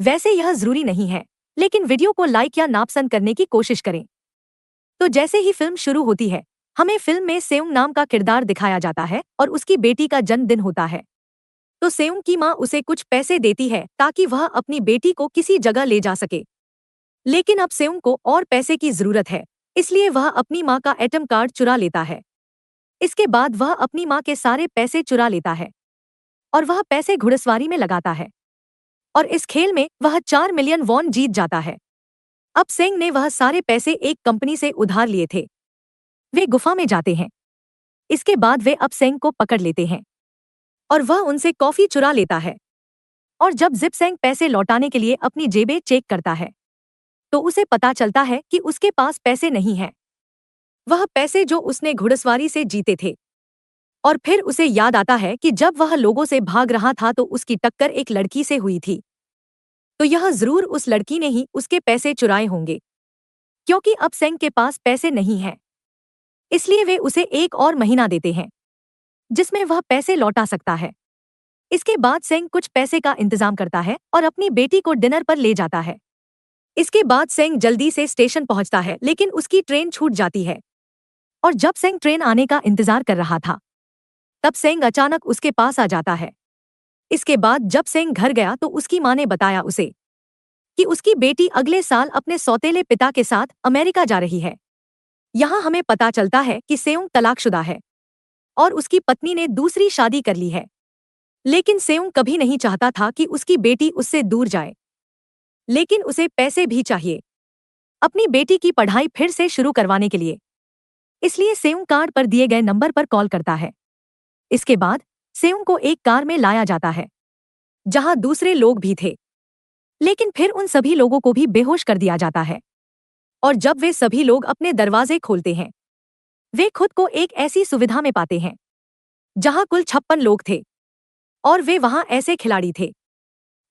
वैसे यह जरूरी नहीं है, लेकिन वीडियो को लाइक या नापसंद करने की कोशिश करें। तो जैसे ही फिल्म शुरू होती है, हमें फिल्म में सेउंग नाम का किरदार दिखाया जाता है और उसकी बेटी का जन्मदिन होता है। तो सेउंग की माँ उसे कुछ पैसे देती है ताकि वह अपनी बेटी को किसी जगह ले जा सके। लेकिन अब सेउंग को और पैसे की जरूरत है, इसलिए वह अपनी माँ का एटीएम कार्ड चुरा लेता है। इसके बाद वह अपनी माँ के सारे पैसे चुरा लेता है और वह पैसे घुड़सवारी में लगाता है और इस खेल में वह 4 मिलियन वॉन जीत जाता है। अब सेंग ने वह सारे पैसे एक कंपनी से उधार लिए थे। वे गुफा में जाते हैं। इसके बाद वे अब सेंग को पकड़ लेते हैं और वह उनसे कॉफी चुरा लेता है। और जब जिप सेंग पैसे लौटाने के लिए अपनी जेबें चेक करता है, तो उसे पता चलता है कि उसके पास पैसे नहीं हैं। वह पैसे जो उसने घुड़सवारी से जीते थे। और फिर उसे याद आता है कि जब वह लोगों से भाग रहा था तो उसकी टक्कर एक लड़की से हुई थी। तो यह जरूर उस लड़की ने ही उसके पैसे चुराए होंगे, क्योंकि अब सेंग के पास पैसे नहीं हैं। इसलिए वे उसे एक और महीना देते हैं जिसमें वह पैसे लौटा सकता है। इसके बाद सेंग कुछ पैसे का इंतजाम करता है और अपनी बेटी को डिनर पर ले जाता है। इसके बाद सेंग जल्दी से स्टेशन पहुंचता है, लेकिन उसकी ट्रेन छूट जाती है। और जब सेंग ट्रेन आने का इंतजार कर रहा था, तब सेंग अचानक उसके पास आ जाता है। इसके बाद जब सेंग घर गया तो उसकी माँ ने बताया उसे कि उसकी बेटी अगले साल अपने सौतेले पिता के साथ अमेरिका जा रही है। यहाँ हमें पता चलता है कि सेउंग तलाकशुदा है और उसकी पत्नी ने दूसरी शादी कर ली है। लेकिन सेउंग कभी नहीं चाहता था कि उसकी बेटी उससे दूर जाए, लेकिन उसे पैसे भी चाहिए अपनी बेटी की पढ़ाई फिर से शुरू करवाने के लिए। इसलिए सेउंग कार्ड पर दिए गए नंबर पर कॉल करता है। इसके बाद सेउंग को एक कार में लाया जाता है जहां दूसरे लोग भी थे, लेकिन फिर उन सभी लोगों को भी बेहोश कर दिया जाता है। और जब वे सभी लोग अपने दरवाजे खोलते हैं, वे खुद को एक ऐसी सुविधा में पाते हैं जहां कुल 56 लोग थे और वे वहां ऐसे खिलाड़ी थे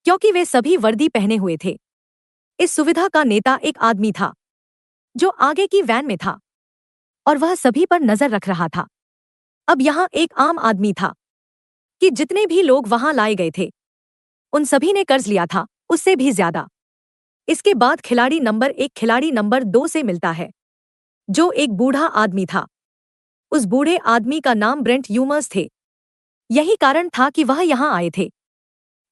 क्योंकि वे सभी वर्दी पहने हुए थे। इस सुविधा का नेता एक आदमी था जो आगे की वैन में था और वह सभी पर नजर रख रहा था। अब यहाँ एक आम आदमी था कि जितने भी लोग वहां लाए गए थे उन सभी ने कर्ज लिया था, उससे भी ज्यादा। इसके बाद खिलाड़ी नंबर 1 खिलाड़ी नंबर 2 से मिलता है जो एक बूढ़ा आदमी था। उस बूढ़े आदमी का नाम ब्रेंट यूमर्स थे। यही कारण था कि वह यहाँ आए थे,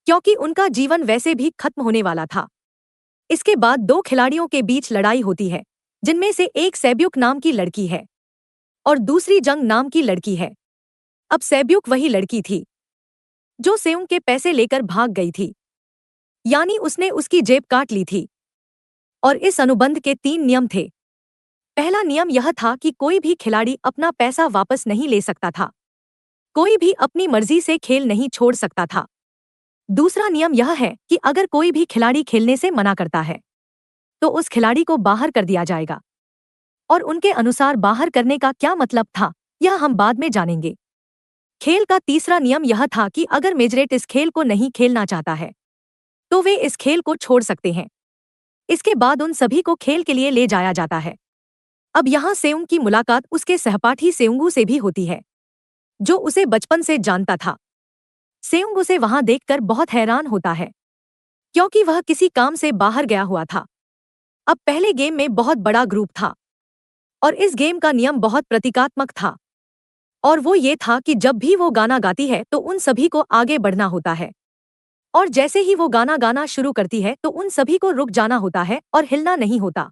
क्योंकि उनका जीवन वैसे भी खत्म होने वाला था। इसके बाद 2 खिलाड़ियों के बीच लड़ाई होती है, जिनमें से एक सैब्युक नाम की लड़की है और दूसरी जंग नाम की लड़की है। अब सैब्युक वही लड़की थी जो सेउंग के पैसे लेकर भाग गई थी, यानी उसने उसकी जेब काट ली थी। और इस अनुबंध के 3 नियम थे। पहला नियम यह था कि कोई भी खिलाड़ी अपना पैसा वापस नहीं ले सकता था। कोई भी अपनी मर्जी से खेल नहीं छोड़ सकता था। दूसरा नियम यह है कि अगर कोई भी खिलाड़ी खेलने से मना करता है तो उस खिलाड़ी को बाहर कर दिया जाएगा। और उनके अनुसार बाहर करने का क्या मतलब था, यह हम बाद में जानेंगे। खेल का तीसरा नियम यह था कि अगर मेजरेट इस खेल को नहीं खेलना चाहता है तो वे इस खेल को छोड़ सकते हैं। इसके बाद उन सभी को खेल के लिए ले जाया जाता है। अब यहाँ सेउंग की मुलाकात उसके सहपाठी सेउंगू से भी होती है, जो उसे बचपन से जानता था। सेउंग उसे वहां देखकर बहुत हैरान होता है, क्योंकि वह किसी काम से बाहर गया हुआ था। अब पहले गेम में बहुत बड़ा ग्रुप था और इस गेम का नियम बहुत प्रतीकात्मक था, और वो ये था कि जब भी वो गाना गाती है तो उन सभी को आगे बढ़ना होता है, और जैसे ही वो गाना गाना शुरू करती है तो उन सभी को रुक जाना होता है और हिलना नहीं होता।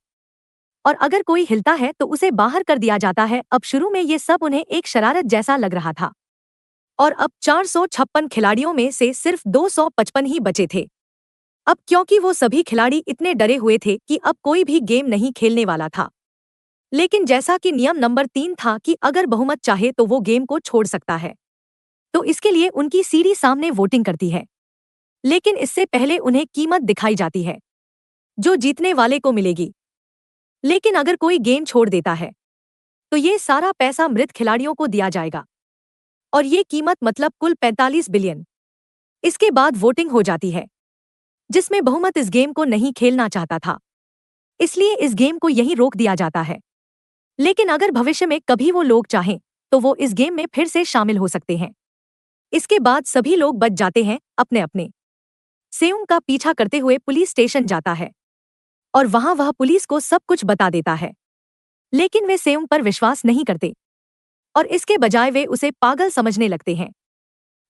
और अगर कोई हिलता है तो उसे बाहर कर दिया जाता है। अब शुरू में ये सब उन्हें एक शरारत जैसा लग रहा था, और अब 456 खिलाड़ियों में से सिर्फ 255 ही बचे थे। अब क्योंकि वो सभी खिलाड़ी इतने डरे हुए थे कि अब कोई भी गेम नहीं खेलने वाला था। लेकिन जैसा कि नियम नंबर 3 था कि अगर बहुमत चाहे तो वो गेम को छोड़ सकता है, तो इसके लिए उनकी सीढ़ी सामने वोटिंग करती है। लेकिन इससे पहले उन्हें कीमत दिखाई जाती है जो जीतने वाले को मिलेगी। लेकिन अगर कोई गेम छोड़ देता है तो ये सारा पैसा मृत खिलाड़ियों को दिया जाएगा, और ये कीमत मतलब कुल 45 बिलियन। इसके बाद वोटिंग हो जाती है, जिसमें बहुमत इस गेम को नहीं खेलना चाहता था, इसलिए इस गेम को यहीं रोक दिया जाता है। लेकिन अगर भविष्य में कभी वो लोग चाहें तो वो इस गेम में फिर से शामिल हो सकते हैं। इसके बाद सभी लोग बच जाते हैं अपने अपने। सेउंग का पीछा करते हुए पुलिस स्टेशन जाता है और वहां वह पुलिस को सब कुछ बता देता है। लेकिन वे सेउंग पर विश्वास नहीं करते और इसके बजाय वे उसे पागल समझने लगते हैं।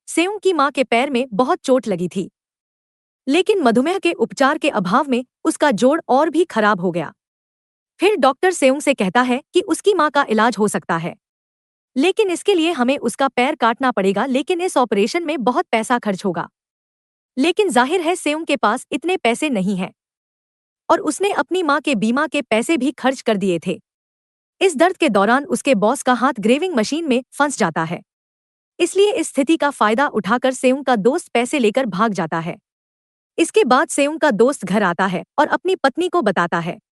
सेउंग की मां के पैर में बहुत चोट लगी थी, लेकिन मधुमेह के उपचार के अभाव में उसका जोड़ और भी खराब हो गया। फिर डॉक्टर सेउंग से कहता है कि उसकी मां का इलाज हो सकता है, लेकिन इसके लिए हमें उसका पैर काटना पड़ेगा, लेकिन इस ऑपरेशन में बहुत पैसा खर्च होगा। लेकिन जाहिर है सेउंग के पास इतने पैसे नहीं हैं और उसने अपनी मां के बीमा के पैसे भी खर्च कर दिए थे। इस दर्द के दौरान उसके बॉस का हाथ ग्रेविंग मशीन में फंस जाता है, इसलिए इस स्थिति का फायदा उठाकर सेउंग का दोस्त पैसे लेकर भाग जाता है। इसके बाद सेउंग का दोस्त घर आता है और अपनी पत्नी को बताता है